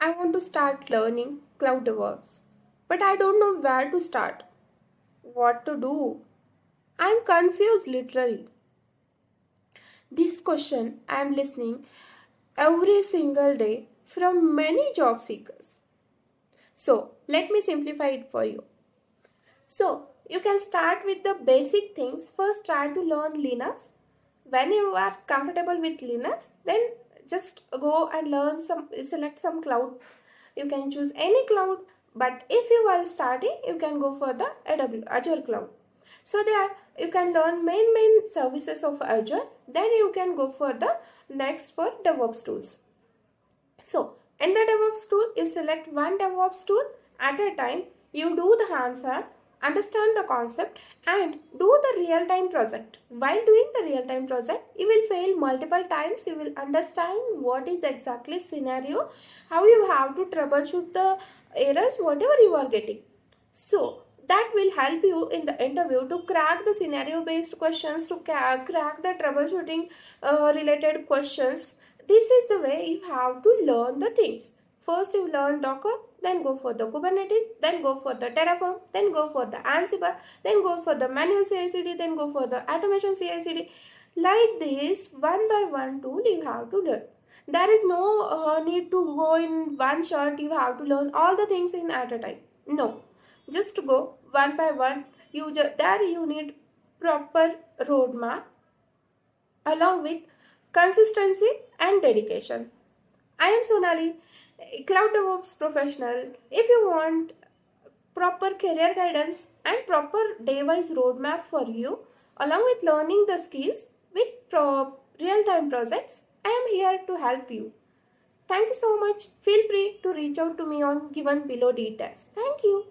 I want to start learning Cloud DevOps, but I don't know where to start. What to do? I'm confused literally. This question I am listening every single day from many job seekers. So, let me simplify it for you. So, you can start with the basic things. First, try to learn Linux. When you are comfortable with Linux, then just go and select some cloud. You can choose any cloud, but if you are starting, you can go for the Azure cloud. So there you can learn main services of Azure. Then you can go for the next for DevOps tools. So in the DevOps tool, you select one DevOps tool at a time. You do the hands-on, understand the concept and do the real-time project. While doing the real-time project, you will fail multiple times. You will understand what is exactly scenario, how you have to troubleshoot the errors, whatever you are getting. So that will help you in the interview to crack the scenario based questions, to crack the troubleshooting related questions. This is the way you have to learn the things. First you learn Docker, then go for the Kubernetes, then go for the Terraform, then go for the Ansible, then go for the manual CI/CD, then go for the automation CI/CD. Like this, one by one tool you have to learn. There is no need to go in one shot. You have to learn all the things in at a time. No, just go one by one. There you need proper roadmap along with consistency and dedication. I am Sonali, a Cloud DevOps professional. If you want proper career guidance and proper day-wise roadmap for you, along with learning the skills with real-time projects, I am here to help you. Thank you so much. Feel free to reach out to me on given below details. Thank you.